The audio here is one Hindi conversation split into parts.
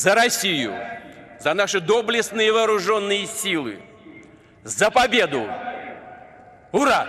За Россию, за наши доблестные вооруженные силы, за победу! Ура!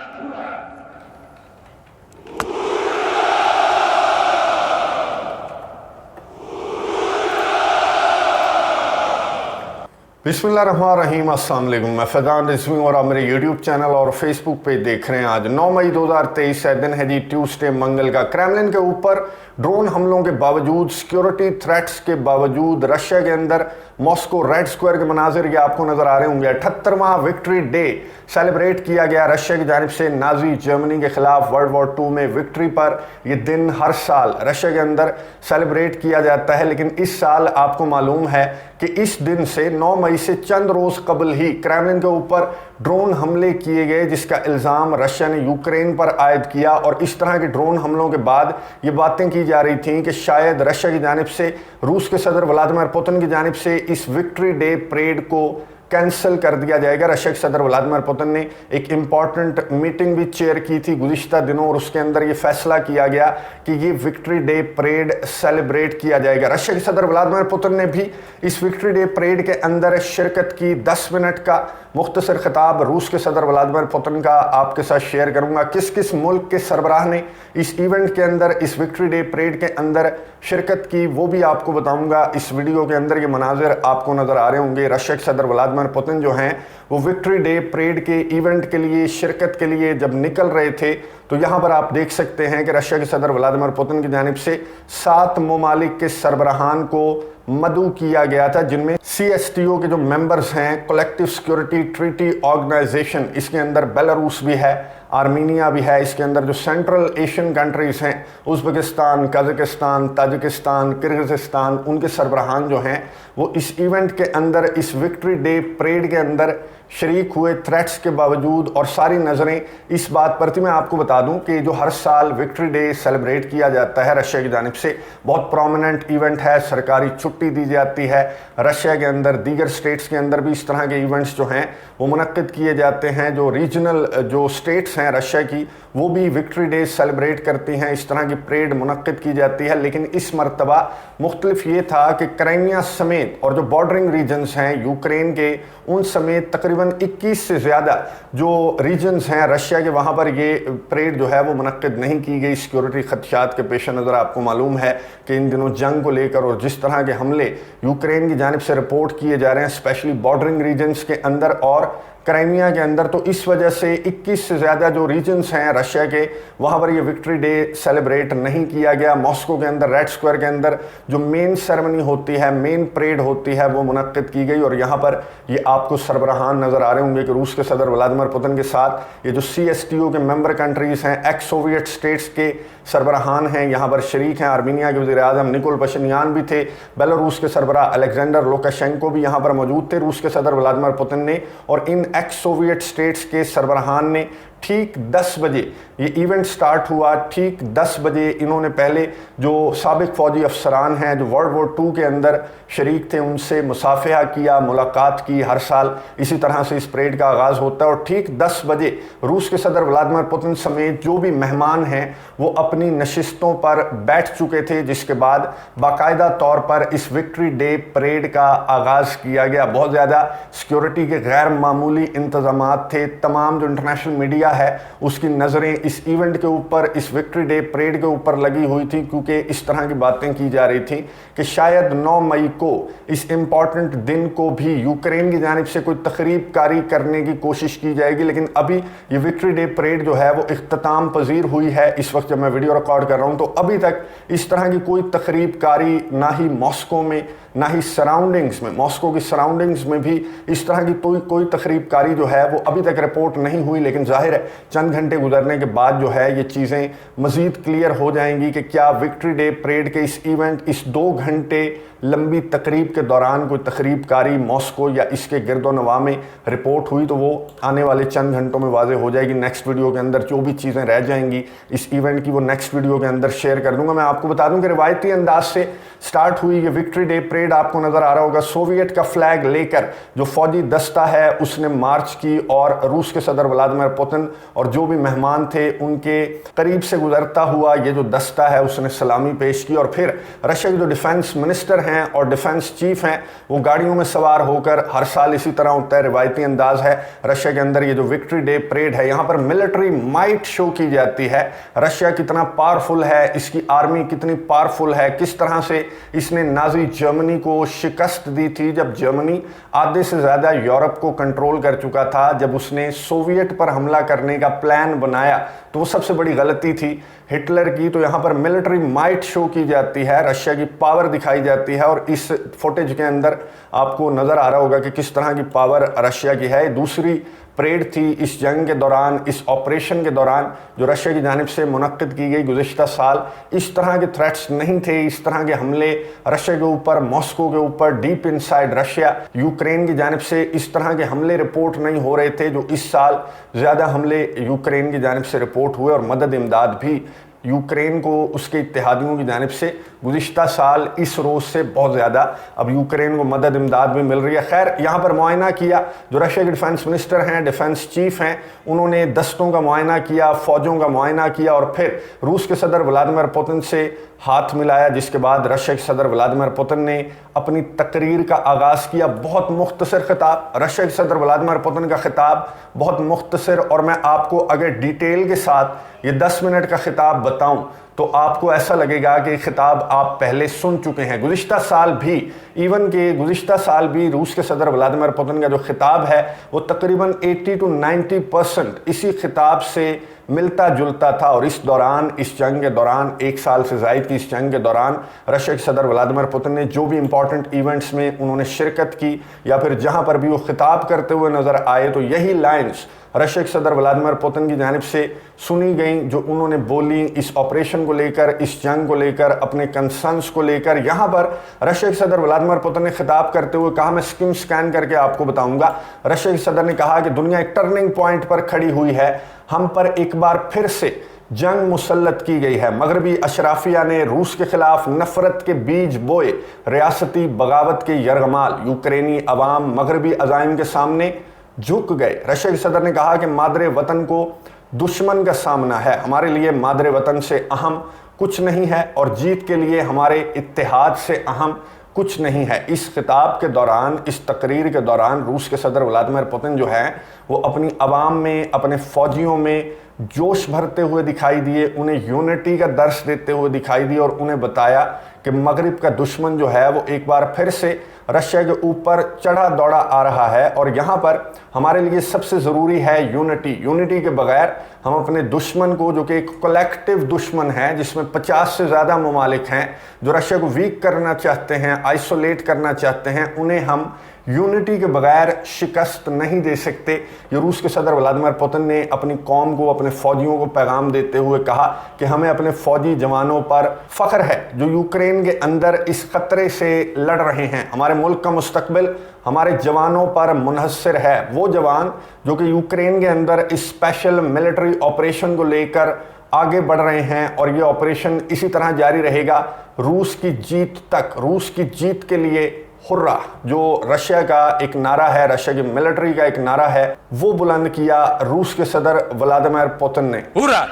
बिस्मिल्लाहिर्रहमानिर्रहीम, अस्सलाम वालेकुम। मैं फैज़ान रिजवी और आप मेरे यूट्यूब चैनल और फेसबुक पे देख रहे हैं। आज 9 मई 2023 है, दिन है जी ट्यूसडे, मंगल का। क्रेमलिन के ऊपर ड्रोन हमलों के बावजूद, सिक्योरिटी थ्रेट्स के बावजूद रशिया के अंदर मॉस्को रेड स्क्वायर के मनाजिर ये आपको नजर आ रहे होंगे। 78वां विक्ट्री डे सेलिब्रेट किया गया रशिया की जानिब से नाजी जर्मनी के खिलाफ वर्ल्ड वॉर 2 में विक्ट्री पर। यह दिन हर साल रशिया के अंदर सेलिब्रेट किया जाता है, लेकिन इस साल आपको मालूम है कि इस दिन से 9 मई से चंद रोज कबल ही क्रेमलिन के ऊपर ड्रोन हमले किए गए, जिसका इल्ज़ाम रशिया ने यूक्रेन पर आयद किया। और इस तरह के ड्रोन हमलों के बाद ये बातें की जा रही थीं कि शायद रशिया की जानिब से, रूस के सदर व्लादिमीर पुतिन की जानिब से इस विक्ट्री डे परेड को कैंसिल कर दिया जाएगा। रशिया के सदर व्लादिमीर पुतिन ने एक इंपॉर्टेंट मीटिंग भी चेयर की थी गुज़िश्ता दिनों, और उसके अंदर ये फैसला किया गया कि ये विक्ट्री डे परेड सेलिब्रेट किया जाएगा। रशिया के सदर व्लादिमीर पुतिन ने भी इस विक्ट्री डे परेड के अंदर शिरकत की। 10 मिनट का मुख्तसर खिताब रूस के सदर व्लादिमीर पुतिन का आपके साथ शेयर करूंगा। किस किस मुल्क के सरबराह ने इस इवेंट के अंदर, इस विक्ट्री डे परेड के अंदर शिरकत की, वो भी आपको बताऊंगा। इस वीडियो के अंदर ये मनाजिर आपको नजर आ रहे होंगे। रशिया के सदर व्लादिमीर पुतिन जो हैं वो विक्ट्री डे परेड के इवेंट के लिए, शिरकत के लिए जब निकल रहे थे, तो यहाँ पर आप देख सकते हैं कि रशिया के सदर व्लादिमीर पुतिन की जानिब से 7 ममालिक के सरबराहान को मदऊ किया गया था, जिनमें CSTO के जो मेंबर्स हैं, कलेक्टिव सिक्योरिटी ट्रीटी ऑर्गेनाइजेशन, इसके अंदर बेलारूस भी है, आर्मीनिया भी है। इसके अंदर जो सेंट्रल एशियन कंट्रीज़ हैं, उज़्बेकिस्तान, कजाकिस्तान, ताजिकिस्तान, किर्गिज़िस्तान, उनके सरबराहान जो हैं वो इस इवेंट के अंदर, इस विक्ट्री डे परेड के अंदर शरीक हुए। थ्रेट्स के बावजूद और सारी नज़रें इस बात पर थी। मैं आपको बता दूं कि जो हर साल विक्ट्री डे सेलिब्रेट किया जाता है रशिया की जानिब से, बहुत प्रोमिनेंट इवेंट है, सरकारी छुट्टी दी जाती है। रशिया के अंदर दीगर स्टेट्स के अंदर भी इस तरह के इवेंट्स जो हैं वो मुनक्किद किए जाते हैं। जो रीजनल जो स्टेट्स हैं रशिया की, वो भी विक्ट्री डे सेलिब्रेट करती हैं, इस तरह की परेड मुनक्किद की जाती है। लेकिन इस मरतबा मुख्तलिफ ये था कि क्राइमिया समेत और जो बॉर्डरिंग रीजन्स हैं यूक्रेन के, उन समेत तकरीबन 21 से ज़्यादा जो रीजन्स हैं रशिया के, वहाँ पर ये परेड जो है वो मुनक्किद नहीं की गई। सिक्योरिटी खदशात के पेश नज़र आपको मालूम है कि इन दिनों जंग को लेकर और जिस तरह के हमले यूक्रेन की जानिब से रिपोर्ट किए जा रहे हैं, स्पेशली बॉर्डरिंग रीजन्स के अंदर और क्राइमिया के अंदर, तो इस वजह से 21 से ज़्यादा जो रीजन्स हैं रशिया के, वहाँ पर ये विक्ट्री डे सेलिब्रेट नहीं किया गया। मॉस्को के अंदर रेड स्क्वायर के अंदर जो मेन सेरेमनी होती है, मेन परेड होती है, वो मुनक्किद की गई। और यहाँ पर ये आपको सरबराहान नज़र आ रहे होंगे कि रूस के सदर व्लादिमीर पुतिन के साथ ये जो CSTO के मेंबर कंट्रीज़ हैं, एक्स सोवियत स्टेट्स के सरबराहान हैं, यहाँ पर शरीक हैं। आर्मीनिया के वज़ीर आज़म निकोल पशिन्यान भी थे, बेलारूस के सरबराह अलेक्जेंडर लुकाशेंको भी यहाँ पर मौजूद थे रूस के सदर व्लादिमीर पुतिन ने। और इन एक्स सोवियत स्टेट्स के सरबराहान ने ठीक 10 बजे ये इवेंट स्टार्ट हुआ। ठीक 10 बजे इन्होंने पहले जो साबिक फौजी अफसरान हैं जो वर्ल्ड वॉर 2 के अंदर शरीक थे, उनसे मुसाफिहा किया, मुलाकात की। हर साल इसी तरह से इस परेड का आगाज़ होता है। और ठीक 10 बजे रूस के सदर व्लादिमीर पुतिन समेत जो भी मेहमान हैं वो अपनी नशिस्तों पर बैठ चुके थे, जिसके बाद बाकायदा तौर पर इस विक्ट्री डे परेड का आगाज़ किया गया। बहुत ज़्यादा सिक्योरिटी के गैर मामूली इंतजामात थे। तमाम जो इंटरनेशनल मीडिया है उसकी नज़रें इस इवेंट के ऊपर, इस विक्ट्री डे परेड के ऊपर लगी हुई थी, क्योंकि इस तरह की बातें की जा रही थी कि शायद 9 मई को, इस इम्पॉर्टेंट दिन को भी यूक्रेन की जानिब से कोई तकरीब कारी करने की कोशिश की जाएगी। लेकिन अभी ये विक्ट्री डे परेड जो है वो इख्तिताम पजीर हुई है। इस वक्त जब मैं वीडियो रिकॉर्ड कर रहा हूँ तो अभी तक इस तरह की कोई तकरीब कारी ना ही मॉस्को में, ना ही सराउंडिंग्स में, मॉस्को की सराउंडिंग्स में भी इस तरह की कोई तकरीब कारी जो है वो अभी तक रिपोर्ट नहीं हुई। लेकिन जाहिर है चंद घंटे गुजरने के बाद जो है ये चीज़ें मज़ीद क्लियर हो जाएंगी कि क्या विक्ट्री डे परेड के इस इवेंट, इस 2 घंटे लंबी तकरीब के दौरान कोई तकरीब कारी मॉस्को या इसके गिरदोनवा में रिपोर्ट हुई, तो वो आने वाले चंद घंटों में वाज़ेह हो जाएगी। नेक्स्ट वीडियो के अंदर जो भी चीज़ें रह जाएंगी इस इवेंट की, वो नेक्स्ट वीडियो के अंदर शेयर कर दूंगा। मैं आपको बता दूं कि रिवायती अंदाज से स्टार्ट हुई ये विक्ट्री डे परेड परेड आपको नजर आ रहा होगा, सोवियत का फ्लैग लेकर जो फौजी दस्ता है उसने मार्च की और रूस के सदर व्लादिमीर पुतिन और जो भी मेहमान थे उनके करीब से गुजरता हुआ ये जो दस्ता है उसने सलामी पेश की। और फिर रशिया के जो डिफेंस मिनिस्टर हैं और डिफेंस चीफ हैं वो गाड़ियों में सवार होकर, हर साल इसी तरह होता है, रिवायती अंदाज है रशिया के अंदर ये जो विक्ट्री डे परेड है, यहाँ पर मिलिट्री माइट शो की जाती है। रशिया कितना पावरफुल है, इसकी आर्मी कितनी पावरफुल है, किस तरह से इसने नाजी जर्मनी को शिकस्त दी थी जब जर्मनी आधे से ज़्यादा यूरोप को कंट्रोल कर चुका था। जब उसने सोवियत पर हमला करने का प्लान बनाया तो वो सबसे बड़ी गलती थी हिटलर की। तो यहाँ पर मिलिट्री माइट शो की जाती है, रशिया की पावर दिखाई जाती है और इस फुटेज के अंदर आपको नज़र आ रहा होगा कि किस तरह की पावर रशिया की है। दूसरी परेड थी इस जंग के दौरान, इस ऑपरेशन के दौरान जो रशिया की जानिब से मुनक्किद की गई गुज़िश्ता साल। इस तरह के थ्रेट्स नहीं थे, इस तरह के हमले रशिया के ऊपर, मॉस्को के ऊपर, डीप इनसाइड रशिया, यूक्रेन की जानिब से इस तरह के हमले रिपोर्ट नहीं हो रहे थे जो इस साल ज़्यादा हमले यूक्रेन की जानिब से रिपोर्ट हुए। और मदद इमदाद भी यूक्रेन को उसके इत्तेहादियों की जानिब से गुज़िश्ता साल इस रोज़ से बहुत ज़्यादा अब यूक्रेन को मदद इमदाद भी मिल रही है। खैर, यहाँ पर मुआयना किया जो रशिया के डिफेंस मिनिस्टर हैं, डिफेंस चीफ हैं, उन्होंने दस्तों का मुआयना किया, फ़ौजों का मुआयना किया और फिर रूस के सदर व्लादिमीर पुतिन से हाथ मिलाया, जिसके बाद रशिया के सदर व्लादिमीर पुतिन ने अपनी तकरीर का आगाज़ किया। बहुत मुख्तसर खिताब, रशिया के सदर व्लादिमीर पुतिन का खिताब बहुत मुख्तसर, और मैं आपको अगर डिटेल के साथ ये 10 मिनट का खिताब बताऊं तो आपको ऐसा लगेगा कि खिताब आप पहले सुन चुके हैं। गुज़िश्ता साल भी, इवन के गुज़िश्ता साल भी रूस के सदर व्लादिमीर पुतिन का जो खिताब है वो तकरीबन 80 to 90% इसी खिताब से मिलता जुलता था। और इस दौरान, इस जंग के दौरान, 1 साल से ज़ायद की इस जंग के दौरान रशिया के सदर व्लादिमीर पुतिन ने जो भी इंपॉर्टेंट इवेंट्स में उन्होंने शिरकत की या फिर जहां पर भी वो खिताब करते हुए नज़र आए तो यही लाइन्स रशिया के सदर व्लादिमीर पुतिन की जानिब से सुनी गई, जो उन्होंने बोली इस ऑपरेशन को लेकर, इस जंग को लेकर, अपने कंसर्न्स को लेकर। यहाँ पर रशिया के सदर व्लादिमीर पुतिन ने खिताब करते हुए कहा, मैं स्किम स्कैन करके आपको बताऊंगा। रशिया के सदर ने कहा कि दुनिया एक टर्निंग पॉइंट पर खड़ी हुई है, हम पर एक बार फिर से जंग मुसल्लत की गई है। मगरबी अशराफिया ने रूस के खिलाफ नफरत के बीज बोए, रियासती बगावत के यरगमाल, यूक्रेनी अवाम मगरबी अजाइम के सामने झुक गए। रशिया के सदर ने कहा कि मादरे वतन को दुश्मन का सामना है, हमारे लिए मादरे वतन से अहम कुछ नहीं है और जीत के लिए हमारे इत्तेहाद से अहम कुछ नहीं है। इस खिताब के दौरान, इस तकरीर के दौरान रूस के सदर व्लादिमीर पुतिन जो हैं वो अपनी अवाम में, अपने फौजियों में जोश भरते हुए दिखाई दिए, उन्हें यूनिटी का दर्श देते हुए दिखाई दिए और उन्हें बताया कि मगरिब का दुश्मन जो है वो एक बार फिर से रशिया के ऊपर चढ़ा दौड़ा आ रहा है और यहाँ पर हमारे लिए सबसे ज़रूरी है यूनिटी। यूनिटी के बगैर हम अपने दुश्मन को, जो कि एक कलेक्टिव दुश्मन है जिसमें 50 से ज़्यादा ममालिक हैं जो रशिया को वीक करना चाहते हैं, आइसोलेट करना चाहते हैं, उन्हें हम यूनिटी के बगैर शिकस्त नहीं दे सकते। ये रूस के सदर व्लादिमीर पुतिन ने अपनी कौम को, अपने फौजियों को पैगाम देते हुए कहा कि हमें अपने फौजी जवानों पर फ़ख्र है जो यूक्रेन के अंदर इस खतरे से लड़ रहे हैं। हमारे मुल्क का मुस्तकबिल हमारे जवानों पर मुनहसर है। वो जवान जो कि यूक्रेन के अंदर इस स्पेशल मिलिट्री ऑपरेशन को लेकर आगे बढ़ रहे हैं और ये ऑपरेशन इसी तरह जारी रहेगा रूस की जीत तक। रूस की जीत के लिए हुर्रा, जो रशिया का एक नारा है, रशिया की मिलिट्री का एक नारा है, वो बुलंद किया रूस के सदर व्लादिमीर पुतिन ने। हुर्रा!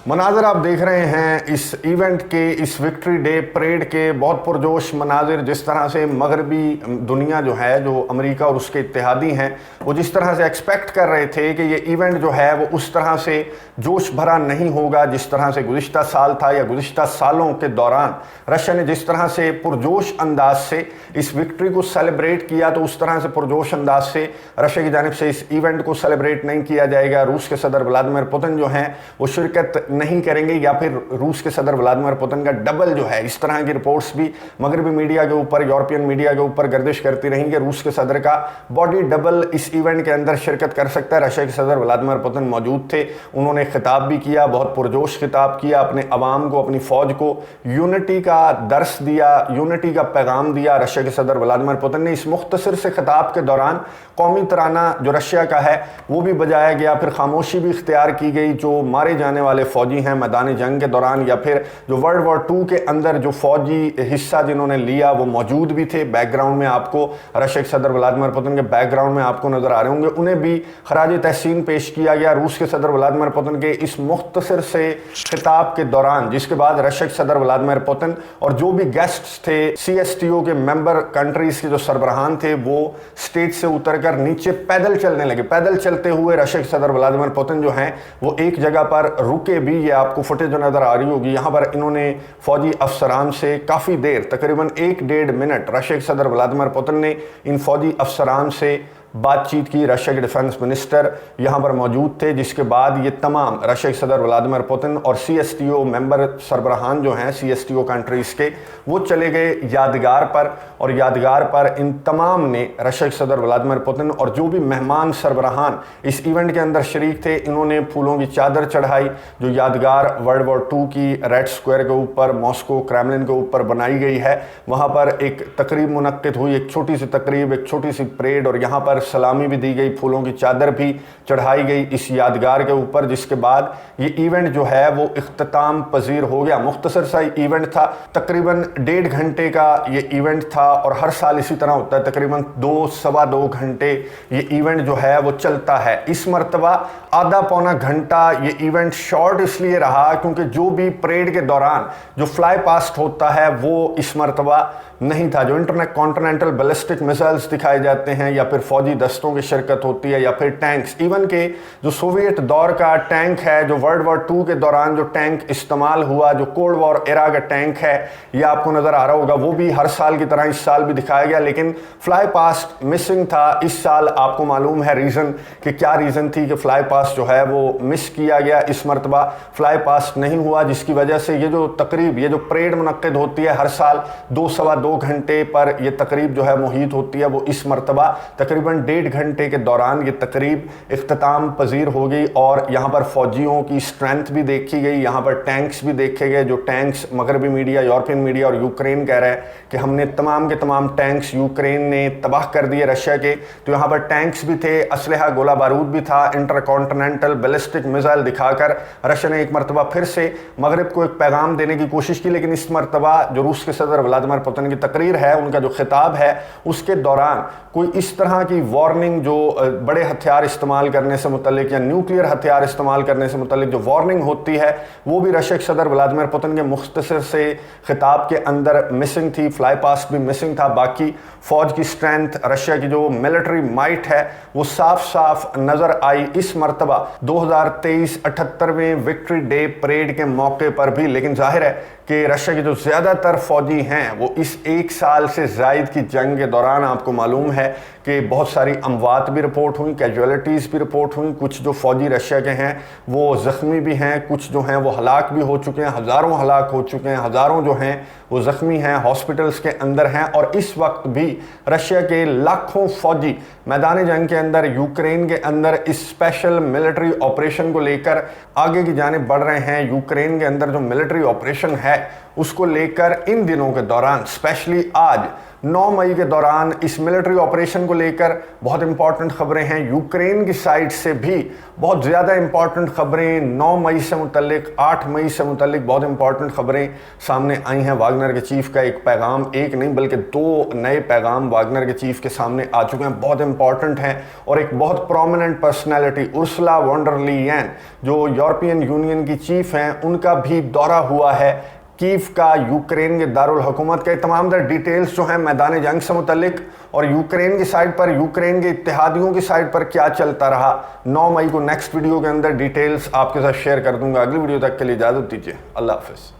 मनाजिर आप देख रहे हैं इस इवेंट के, इस विक्ट्री डे परेड के बहुत पुरजोश मनाजिर। जिस तरह से मगरबी दुनिया जो है, जो अमेरिका और उसके इत्तेहादी हैं, वो जिस तरह से एक्सपेक्ट कर रहे थे कि ये इवेंट जो है वो उस तरह से जोश भरा नहीं होगा जिस तरह से गुज़िश्ता साल था या गुज़िश्ता सालों के दौरान रशिया ने जिस तरह से पुरजोश अंदाज से इस विक्ट्री को सेलिब्रेट किया, तो उस तरह से पुरजोश अंदाज से रशिया की जानिब से इस इवेंट को सेलिब्रेट नहीं किया जाएगा। रूस के सदर व्लादिमीर पुतिन जो हैं वो शिरकत नहीं करेंगे या फिर रूस के सदर व्लादिमीर पुतिन का डबल जो है, इस तरह की रिपोर्ट्स भी मगरबी मीडिया के ऊपर, यूरोपियन मीडिया के ऊपर गर्दिश करती रही कि रूस के सदर का बॉडी डबल इस इवेंट के अंदर शिरकत कर सकता है। रशिया के सदर व्लादिमीर पुतिन मौजूद थे, उन्होंने खिताब भी किया, बहुत पुरजोश खिताब किया, अपने अवाम को, अपनी फौज को यूनिटी का दर्स दिया, यूनिटी का पैगाम दिया। रशिया के सदर व्लादिमीर पुतिन ने इस मुख्तसर से खिताब के दौरान कौमी तराना जो रशिया का है वो भी बजाया गया, फिर खामोशी भी इख्तियार की गई। जो मारे जाने वाले फौजी हैं मैदान जंग के दौरान या फिर जो वर्ल्ड वॉर 2 के अंदर जो फौजी हिस्सा जिन्होंने लिया वो मौजूद भी थे। बैकग्राउंड में आपको रशिया के सदर व्लादिमीर पुतिन के बैकग्राउंड में आपको नजर आ रहे होंगे, उन्हें भी खराज तहसीन पेश किया गया रूस के सदर व्लादिमीर पुतिन के इस मुख्तसर से खिताब के दौरान, जिसके बाद रशिया के सदर व्लादिमीर पुतिन और जो भी गेस्ट्स थे, CSTO के मेंबर कंट्रीज के जो सरबराहान थे, वो स्टेज से उतरकर नीचे पैदल चलने लगे। पैदल चलते हुए रशिया के सदर व्लादिमीर पुतिन जो हैं वो एक जगह पर रुके भी, ये आपको फुटेज जो नजर आ रही होगी, यहां पर इन्होंने फौजी अफसरान से काफी देर, तकरीबन 1-1.5 मिनट रशिया के सदर व्लादिमीर पुतिन ने इन फौजी अफसरान से बातचीत की। रशिया के डिफेंस मिनिस्टर यहां पर मौजूद थे, जिसके बाद ये तमाम रशिया के सदर व्लादिमीर पुतिन और CSTO मेंबर सरबराहान जो हैं CSTO कंट्रीज के, वो चले गए यादगार पर, और यादगार पर इन तमाम ने रशिया के सदर व्लादिमीर पुतिन और जो भी मेहमान सरबराहान इस इवेंट के अंदर शरीक थे, इन्होंने फूलों की चादर चढ़ाई। जो यादगार वर्ल्ड वॉर 2 की रेड स्क्वायर के ऊपर, मॉस्को क्रेमलिन के ऊपर बनाई गई है, वहां पर एक तकरीब मुनक्किद हुई, एक छोटी सी तकरीब, एक छोटी सी परेड, और यहाँ पर सलामी भी दी गई, फूलों की चादर भी चढ़ाई गई इस यादगार के ऊपर। जिसके बाद ये इवेंट जो है वो इख्तिताम पजीर हो गया। मुख्तसर सा इवेंट था, तकरीबन 1.5 घंटे का ये इवेंट था, और हर साल इसी तरह होता है, तकरीबन 2-2.25 घंटे ये इवेंट जो है वो चलता है। इस मरतबा आधा पौना घंटा ये इवेंट शॉर्ट इसलिए रहा क्योंकि जो भी परेड के दौरान जो फ्लाई पास्ट होता है वो इस मरतबा नहीं था। जो इंटरनेट कॉन्टिनेंटल बैलिस्टिक मिसाइल्स दिखाए जाते हैं या फिर फौजी दस्तों की शिरकत होती है या फिर टैंक्स, इवन के जो सोवियत दौर का टैंक है, जो वर्ल्ड वॉर 2 के दौरान जो टैंक इस्तेमाल हुआ, जो कोल्ड वॉर एरा का टैंक है, ये आपको नजर आ रहा होगा, वो भी हर साल की तरह इस साल भी दिखाया गया, लेकिन फ्लाई पास्ट मिसिंग था इस साल। आपको मालूम है रीजन कि क्या रीजन थी कि फ्लाई पास्ट जो है वो मिस किया गया, इस मरतबा फ्लाई पास्ट नहीं हुआ, जिसकी वजह से ये जो तकरीब, ये जो परेड मुनक्किद होती है हर साल 2-2.25 घंटे पर ये तकरीब जो है मुहित होती है, वो इस मरतबा तकरीबन 1.5 घंटे के दौरान ये तकरीब इख्तिताम पजीर हो गई। और यहाँ पर फौजियों की स्ट्रेंथ भी देखी गई, यहाँ पर टैंक्स भी देखे गए, जो टैंक्स मगरबी मीडिया, यूरोपियन मीडिया और यूक्रेन कह रहे हैं कि हमने तमाम के तमाम टैंक्स यूक्रेन ने तबाह कर दिए रशिया के, तो यहाँ पर टैंक्स भी थे, असलहा गोला बारूद भी था, इंटरकॉन्टिनेंटल बैलिस्टिक मिसाइल दिखाकर रशिया ने एक मरतबा फिर से मगरब को एक पैगाम देने की कोशिश की। लेकिन इस मरतबा जो रूस के सदर व्लादिमीर पुतिन की तकरीर है, उनका जो खिताब है, उसके दौरान कोई इस तरह की वार्निंग, जो बड़े हथियार इस्तेमाल करने से मुतल्लिक या न्यूक्लियर हथियार इस्तेमाल करने से मुतल्लिक जो वार्निंग होती है, वो भी रशिया के सदर व्लादिमीर पुतिन के मुख्तसर से खिताब के अंदर मिसिंग थी। फ्लाई पास्ट भी मिसिंग था। बाकी फौज की स्ट्रेंथ, रशिया की जो मिलिट्री माइट है, वो साफ साफ नजर आई इस मरतबा 2023 78वें विक्ट्री डे परेड के मौके पर भी। लेकिन जाहिर है कि रशिया के जो ज़्यादातर फौजी हैं वो इस 1 साल से ज़ायद की जंग के दौरान, आपको मालूम है कि बहुत सारी अमवात भी रिपोर्ट हुई, कैजुअलिटीज़ भी रिपोर्ट हुई, कुछ जो फौजी रशिया के हैं वो ज़ख्मी भी हैं, कुछ जो हैं वो हलाक भी हो चुके हैं, हज़ारों हलाक हो चुके हैं, हज़ारों जो हैं वो ज़ख्मी हैं, हॉस्पिटल्स के अंदर हैं। और इस वक्त भी रशिया के लाखों फौजी मैदान जंग के अंदर, यूक्रेन के अंदर इस स्पेशल मिलिट्री ऑपरेशन को लेकर आगे की जानिब बढ़ रहे हैं। यूक्रेन के अंदर जो मिलिट्री ऑपरेशन है उसको लेकर इन दिनों के दौरान, स्पेशली आज 9 मई के दौरान, इस मिलिट्री ऑपरेशन को लेकर बहुत इंपॉर्टेंट खबरें हैं। यूक्रेन की साइड से भी बहुत ज़्यादा इंपॉर्टेंट खबरें 9 मई से मुतल्लिक, 8 मई से मुतल्लिक बहुत इंपॉर्टेंट खबरें सामने आई हैं। वागनर के चीफ का एक पैगाम, एक नहीं बल्कि 2 नए पैगाम वागनर के चीफ के सामने आ चुके हैं, बहुत इंपॉर्टेंट हैं। और एक बहुत prominent personality Ursula von der Leyen, जो यूरोपियन यूनियन की चीफ हैं, उनका भी दौरा हुआ है कीव का, यूक्रेन के दारुल हुकूमत के। तमाम दर डिटेल्स जो हैं मैदान जंग से मुतल्लिक और यूक्रेन की साइड पर, यूक्रेन के इत्तेहादियों की साइड पर क्या चलता रहा, 9 मई को नेक्स्ट वीडियो के अंदर डिटेल्स आपके साथ शेयर कर दूंगा। अगली वीडियो तक के लिए इजाज़त दीजिए। अल्लाह हाफिज़।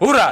Ура!